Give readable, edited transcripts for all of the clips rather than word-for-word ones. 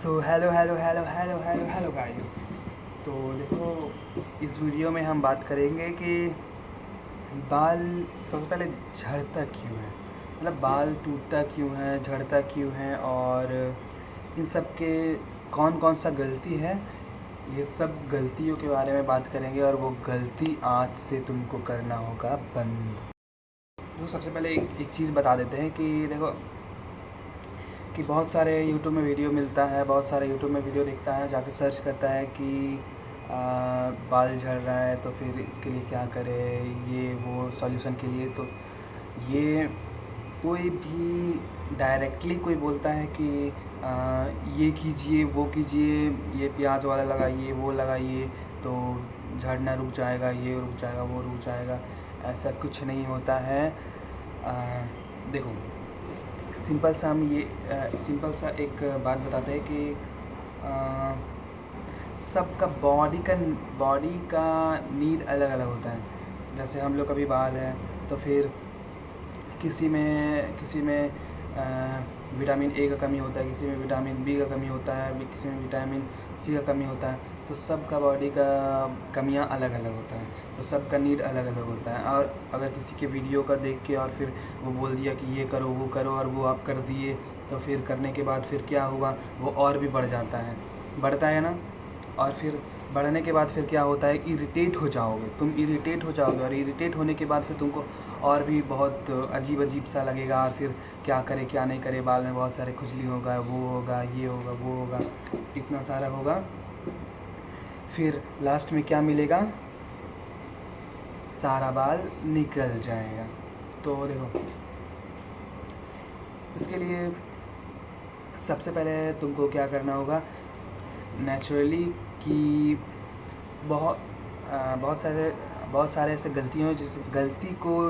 So hello hello hello hello hello hello guys. तो देखो, इस वीडियो में हम बात करेंगे कि बाल सबसे पहले झड़ता क्यों है, मतलब बाल टूटता क्यों है, झड़ता क्यों है, और इन सब के कौन कौन सा गलती है। ये सब गलतियों के बारे में बात करेंगे और वो गलती आज से तुमको करना होगा बंद। तो सबसे पहले एक चीज़ बता देते हैं कि देखो, कि बहुत सारे यूट्यूब में वीडियो मिलता है, बहुत सारे यूट्यूब में वीडियो देखता है, जाके सर्च करता है कि बाल झड़ रहा है तो फिर इसके लिए क्या करे, ये वो सॉल्यूशन के लिए। तो ये कोई भी डायरेक्टली कोई बोलता है कि ये कीजिए वो कीजिए, ये प्याज वाला लगाइए वो लगाइए तो झड़ना रुक जाएगा, ये रुक जाएगा वो रुक जाएगा, ऐसा कुछ नहीं होता है। देखो, सिंपल सा एक बात बताते हैं कि सबका बॉडी का नीड अलग अलग होता है। जैसे हम लोग का भी बाल है तो फिर किसी में विटामिन ए का कमी होता है, किसी में विटामिन बी का कमी होता है, किसी में विटामिन सी का कमी होता है। तो सबका बॉडी का कमियां अलग अलग होता है, तो सबका नीड अलग अलग होता है। और अगर किसी के वीडियो का देख के और फिर वो बोल दिया कि ये करो वो करो और वो आप कर दिए, तो फिर करने के बाद फिर क्या हुआ, वो और भी बढ़ जाता है, बढ़ता है ना। और फिर बढ़ने के बाद फिर क्या होता है, इरिटेट हो जाओगे, तुम इरिटेट हो जाओगे, और इरिटेट होने के बाद फिर तुमको और भी बहुत अजीब अजीब सा लगेगा। और फिर क्या करे क्या नहीं करे, बाल में बहुत सारे खुजली होगा, वो होगा, ये होगा, वो होगा, इतना सारा होगा। फिर लास्ट में क्या मिलेगा, सारा बाल निकल जाएगा। तो देखो, इसके लिए सबसे पहले तुमको क्या करना होगा, नेचुरली कि बहुत बहुत सारे ऐसे गलतियाँ हैं जिस गलती को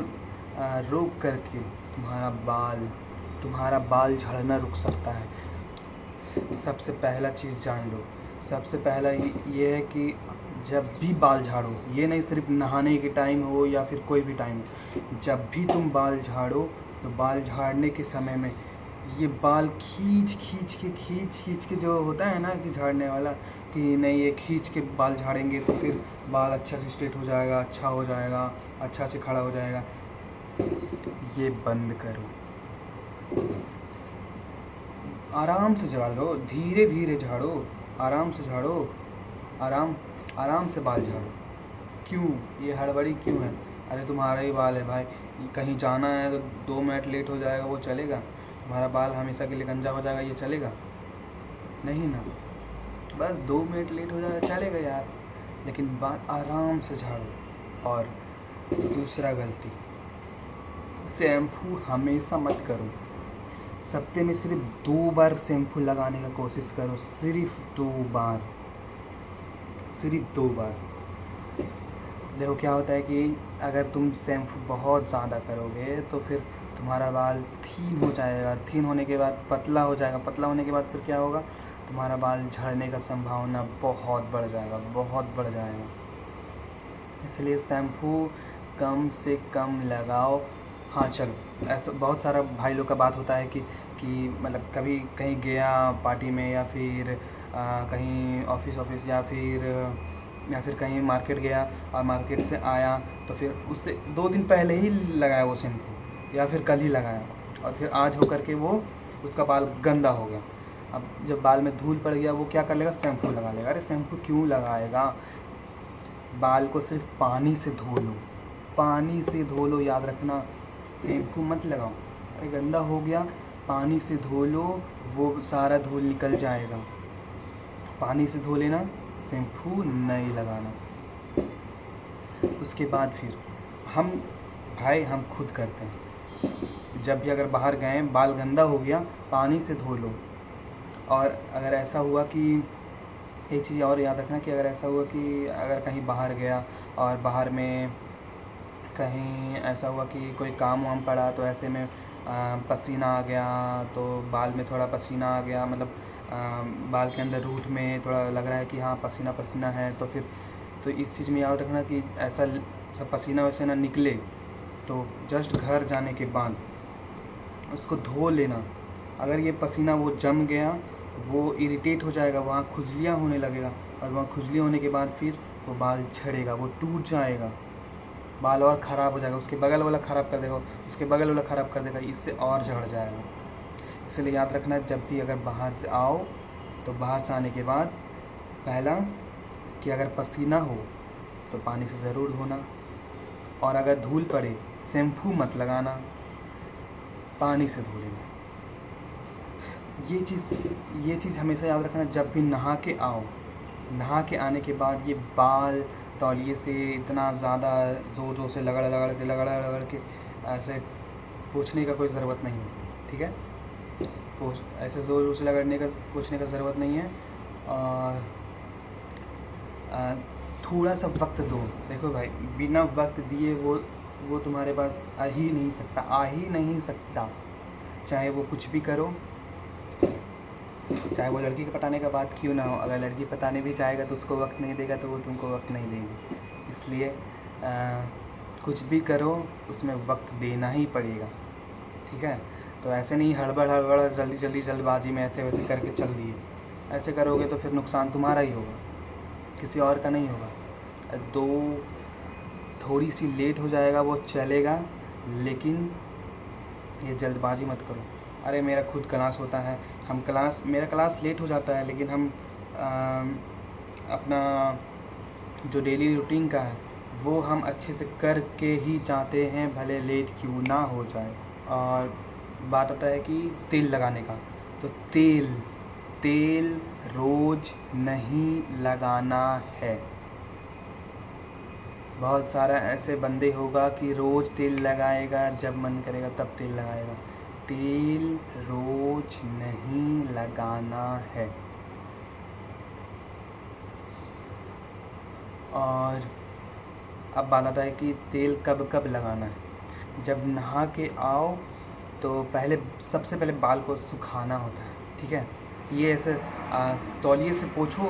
रोक करके तुम्हारा बाल झड़ना रुक सकता है। सबसे पहला चीज़ जान लो, सबसे पहला ये है कि जब भी बाल झाड़ो, ये नहीं सिर्फ नहाने के टाइम हो या फिर कोई भी टाइम, जब भी तुम बाल झाड़ो तो बाल झाड़ने के समय में ये बाल खींच के जो होता है ना कि झाड़ने वाला, कि नहीं ये खींच के बाल झाड़ेंगे तो फिर बाल अच्छा से स्ट्रेट हो जाएगा, अच्छा हो जाएगा, अच्छा से खड़ा हो जाएगा, ये बंद करो। आराम से झाड़ो, धीरे धीरे झाड़ो, आराम से झाड़ो, आराम से बाल झाड़ो। क्यों ये हड़बड़ी क्यों है? अरे तुम्हारा ही बाल है भाई, कहीं जाना है तो 2 मिनट लेट हो जाएगा, वो चलेगा? तुम्हारा बाल हमेशा के लिए गंजा हो जाएगा, ये चलेगा? नहीं ना। बस 2 मिनट लेट हो जाएगा, चलेगा यार, लेकिन बाल आराम से झाड़ो। और दूसरा गलती, शैम्पू हमेशा मत करो। सप्ते में सिर्फ 2 बार शैम्पू लगाने का कोशिश करो, सिर्फ 2 बार, सिर्फ 2 बार। देखो क्या होता है कि अगर तुम शैम्पू बहुत ज़्यादा करोगे तो फिर तुम्हारा बाल थीन हो जाएगा, थीन होने के बाद पतला हो जाएगा, पतला होने के बाद फिर क्या होगा, तुम्हारा बाल झड़ने का संभावना बहुत बढ़ जाएगा, बहुत बढ़ जाएगा। इसलिए शैम्पू कम से कम लगाओ। हाँ चलो, ऐसा बहुत सारा भाई लोग का बात होता है कि मतलब कभी कहीं गया पार्टी में, या फिर कहीं ऑफिस या फिर कहीं मार्केट गया और मार्केट से आया तो फिर उससे 2 दिन पहले ही लगाया वो शैम्पू, या फिर कल ही लगाया, और फिर आज होकर के वो उसका बाल गंदा हो गया। अब जब बाल में धूल पड़ गया, वो क्या कर लेगा, शैम्पू लगा लेगा। अरे शैम्पू क्यों लगाएगा, बाल को सिर्फ पानी से धो लो, पानी से धो लो, याद रखना, शैम्पू मत लगाओ। अरे गंदा हो गया, पानी से धो लो, वो सारा धूल निकल जाएगा, पानी से धो लेना, शैम्पू नहीं लगाना। उसके बाद फिर हम खुद करते हैं, जब भी अगर बाहर गए, बाल गंदा हो गया, पानी से धो लो। और अगर ऐसा हुआ कि, एक चीज़ और याद रखना कि अगर ऐसा हुआ कि अगर कहीं बाहर गया और बाहर में कहीं ऐसा हुआ कि कोई काम वाम पड़ा, तो ऐसे में पसीना आ गया, तो बाल में थोड़ा पसीना आ गया, मतलब बाल के अंदर रूट में थोड़ा लग रहा है कि हाँ पसीना पसीना है, तो फिर तो इस चीज़ में याद रखना कि ऐसा सब पसीना वैसे ना निकले, तो जस्ट घर जाने के बाद उसको धो लेना। अगर ये पसीना वो जम गया वो इरिटेट हो जाएगा, वहाँ खुजलियाँ होने लगेगा, और वहाँ खुजली होने के बाद फिर वो बाल झड़ेगा, वो टूट जाएगा, बाल और ख़राब हो जाएगा, उसके बगल वाला ख़राब कर देगा, उसके बगल वाला ख़राब कर देगा, इससे और झड़ जाएगा। इसलिए याद रखना, जब भी अगर बाहर से आओ तो बाहर से आने के बाद पहला कि अगर पसीना हो तो पानी से ज़रूर धोना, और अगर धूल पड़े शैम्पू मत लगाना, पानी से धो लेना। ये चीज़ हमेशा याद रखना, जब भी नहा के आओ, नहा के आने के बाद ये बाल तौलिए से इतना ज़्यादा ज़ोर से रगड़ के ऐसे पोंछने का कोई ज़रूरत नहीं है, ठीक है। ऐसे ज़ोर से पोंछने का ज़रूरत नहीं है। और थोड़ा सा वक्त दो। देखो भाई, बिना वक्त दिए वो तुम्हारे पास आ ही नहीं सकता, चाहे वो कुछ भी करो, चाहे वो लड़की के पटाने का बात क्यों ना हो। अगर लड़की पटाने भी जाएगा तो उसको वक्त नहीं देगा तो वो तुमको वक्त नहीं देगी। इसलिए कुछ भी करो उसमें वक्त देना ही पड़ेगा, ठीक है। तो ऐसे नहीं हड़बड़ जल्दी जल्दबाजी में ऐसे वैसे करके चल दिए, ऐसे करोगे तो फिर नुकसान तुम्हारा ही होगा, किसी और का नहीं होगा। थोड़ी सी लेट हो जाएगा वो चलेगा, लेकिन ये जल्दबाजी मत करो। अरे मेरा खुद क्लास होता है, मेरा क्लास लेट हो जाता है, लेकिन हम अपना जो डेली रूटीन का है वो हम अच्छे से करके ही जाते हैं, भले लेट क्यों ना हो जाए। और बात आता है कि तेल लगाने का, तो तेल रोज़ नहीं लगाना है। बहुत सारा ऐसे बंदे होगा कि रोज़ तेल लगाएगा, जब मन करेगा तब तेल लगाएगा। तेल रोज़ नहीं लगाना है। और अब बात आता है कि तेल कब कब लगाना है। जब नहा के आओ तो सबसे पहले बाल को सुखाना होता है, ठीक है। ये ऐसे तौलिए से पोंछो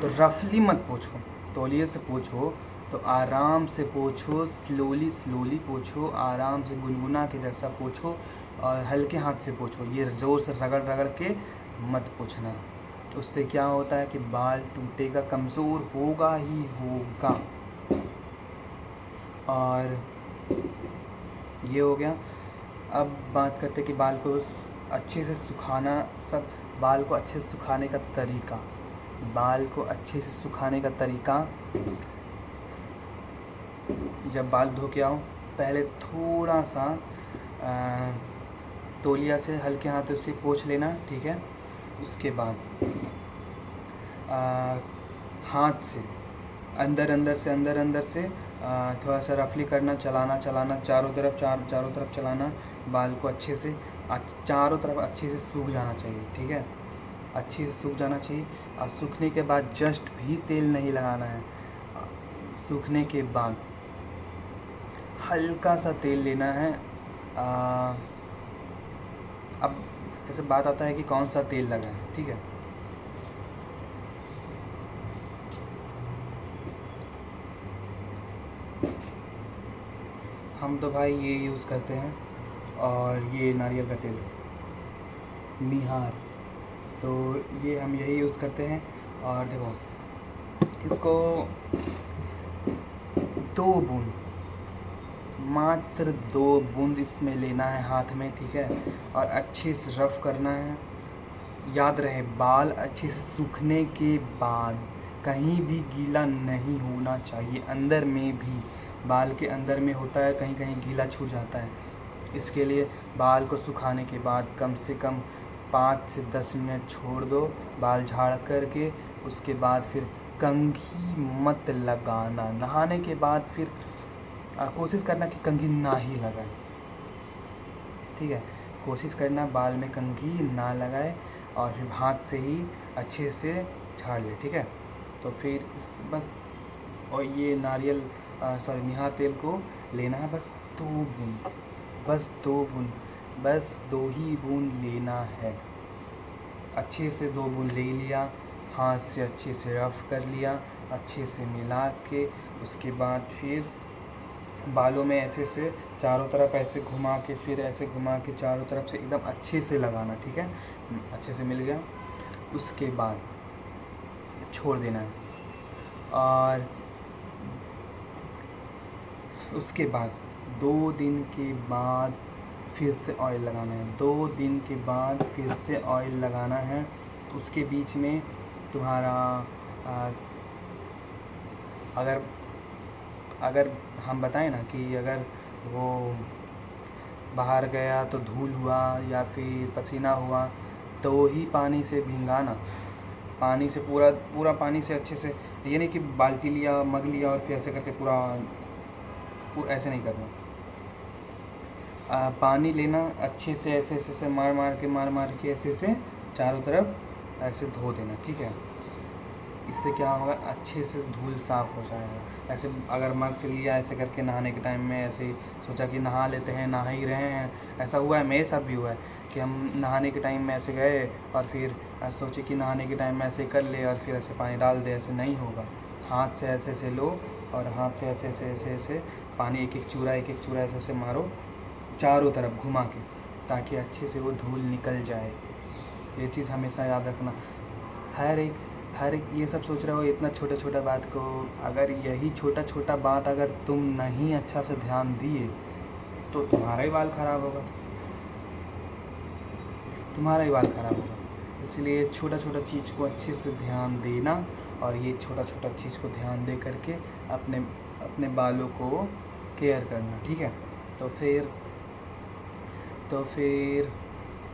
तो रफली मत पोंछो, तौलिए से पोंछो तो आराम से पोंछो, स्लोली पोंछो, आराम से गुनगुना के जैसा पोंछो, और हल्के हाथ से पोंछो। ये ज़ोर से रगड़ के मत पोंछना। तो उससे क्या होता है कि बाल टूटेगा, कमज़ोर होगा ही होगा। और ये हो गया। अब बात करते कि बाल को अच्छे से सुखाना, बाल को अच्छे से सुखाने का तरीका। जब बाल धो के आओ, पहले थोड़ा सा तौलिया से हल्के हाथों से पोंछ लेना, ठीक है। उसके बाद हाथ से अंदर से थोड़ा सा रफली करना, चलाना चारों तरफ चलाना। बाल को अच्छे से चारों तरफ अच्छे से सूख जाना चाहिए, ठीक है। अच्छे से सूख जाना चाहिए। और सूखने के बाद जस्ट भी तेल नहीं लगाना है। सूखने के बाद हल्का सा तेल लेना है। अब जैसे बात आता है कि कौन सा तेल लगाएं, ठीक है। हम तो भाई ये यूज़ करते हैं, और ये नारियल का तेल निहार, तो ये हम यही यूज़ करते हैं। और देखो, इसको 2 बूंद, मात्र 2 बूंद इसमें लेना है हाथ में, ठीक है। और अच्छे से रफ़ करना है। याद रहे, बाल अच्छे से सूखने के बाद कहीं भी गीला नहीं होना चाहिए। अंदर में भी, बाल के अंदर में होता है, कहीं कहीं गीला छू जाता है। इसके लिए बाल को सुखाने के बाद कम से कम 5 से 10 मिनट छोड़ दो, बाल झाड़ करके। उसके बाद फिर कंघी मत लगाना। नहाने के बाद फिर कोशिश करना कि कंघी ना ही लगाए, ठीक है। कोशिश करना बाल में कंघी ना लगाए, और फिर हाथ से ही अच्छे से झाड़ ले, ठीक है। तो फिर बस, और ये निहार तेल को लेना है बस 2 बूंद, बस 2 ही बूंद लेना है। अच्छे से 2 बूंद ले लिया, हाथ से अच्छे से रफ़ कर लिया, अच्छे से मिला के। उसके बाद फिर बालों में ऐसे से चारों तरफ ऐसे घुमा के, फिर ऐसे घुमा के चारों तरफ से एकदम अच्छे से लगाना, ठीक है। अच्छे से मिल गया। उसके बाद छोड़ देना है। और उसके बाद 2 दिन के बाद फिर से ऑयल लगाना है। 2 दिन के बाद फिर से ऑयल लगाना है। उसके बीच में तुम्हारा अगर अगर हम बताएं ना कि अगर वो बाहर गया तो धूल हुआ या फिर पसीना हुआ तो ही पानी से भिंगाना, पानी से पूरा पानी से अच्छे से, ये नहीं कि बाल्टी लिया मग लिया और फिर ऐसे करके पूरा ऐसे नहीं करना। पानी लेना अच्छे से ऐसे ऐसे मार मार के ऐसे से चारों तरफ ऐसे धो देना, ठीक है। इससे क्या होगा, अच्छे से धूल साफ़ हो जाएगा। ऐसे अगर मग से लिया ऐसे करके नहाने के टाइम में ऐसे ही सोचा कि नहा लेते हैं, नहा ही रहे हैं, ऐसा हुआ है, मेरे साथ भी हुआ है कि हम नहाने के टाइम में ऐसे गए और फिर सोचे कि नहाने के टाइम में ऐसे कर ले और फिर ऐसे पानी डाल दे। ऐसे नहीं होगा। हाथ से ऐसे ऐसे लो और हाथ से ऐसे ऐसे ऐसे ऐसे पानी एक एक चूरा ऐसे ऐसे मारो चारों तरफ घुमा के, ताकि अच्छे से वो धूल निकल जाए। ये चीज़ हमेशा याद रखना। हर एक ये सब सोच रहे हो इतना छोटा बात को, अगर यही छोटा बात अगर तुम नहीं अच्छा से ध्यान दिए तो तुम्हारा ही बाल ख़राब होगा, तुम्हारा ही बाल ख़राब होगा। इसलिए छोटा चीज़ को अच्छे से ध्यान देना और ये छोटा चीज़ को ध्यान दे करके अपने बालों को केयर करना, ठीक है। तो फिर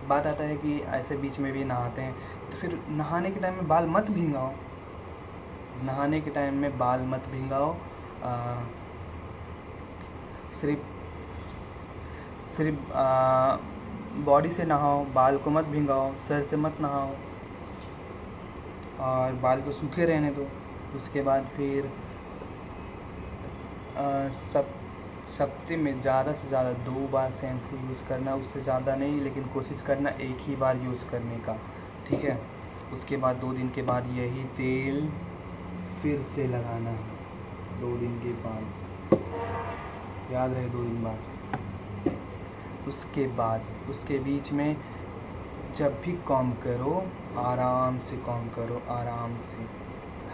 बात आता है कि ऐसे बीच में भी नहाते हैं, तो फिर नहाने के टाइम में बाल मत भींगाओ। नहाने के टाइम में बाल मत भींगाओ। सिर्फ बॉडी से नहाओ, बाल को मत भींगाओ, सर से मत नहाओ और बाल को सूखे रहने दो। उसके बाद फिर सप्ताह में ज़्यादा से ज़्यादा 2 बार शैम्पू यूज़ करना, उससे ज़्यादा नहीं, लेकिन कोशिश करना एक ही बार यूज़ करने का, ठीक है। उसके बाद 2 दिन के बाद यही तेल फिर से लगाना है। 2 दिन के बाद, याद रहे 2 दिन बाद। उसके बीच में जब भी कॉम करो आराम से कॉम करो, आराम से,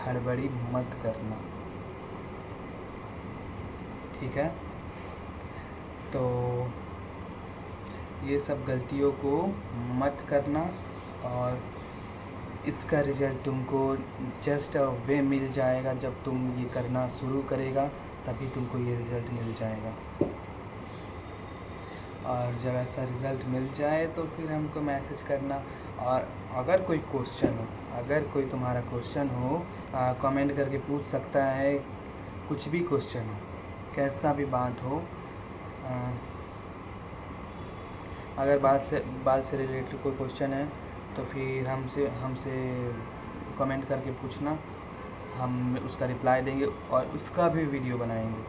हड़बड़ी मत करना, ठीक है। तो ये सब गलतियों को मत करना और इसका रिज़ल्ट तुमको जस्ट वे मिल जाएगा। जब तुम ये करना शुरू करेगा तभी तुमको ये रिज़ल्ट मिल जाएगा। और जब ऐसा रिज़ल्ट मिल जाए तो फिर हमको मैसेज करना। और अगर कोई क्वेश्चन हो, अगर कोई तुम्हारा क्वेश्चन हो, कमेंट करके पूछ सकता है। कुछ भी क्वेश्चन हो, कैसा भी बात हो, अगर बात से रिलेटेड कोई क्वेश्चन है तो फिर हमसे कमेंट करके पूछना, हम उसका रिप्लाई देंगे और उसका भी वीडियो बनाएंगे,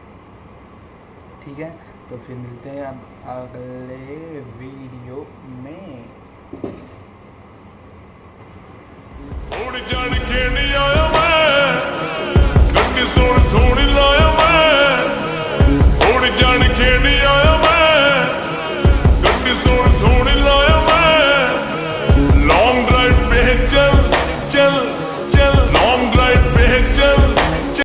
ठीक है। तो फिर मिलते हैं अब अगले वीडियो में।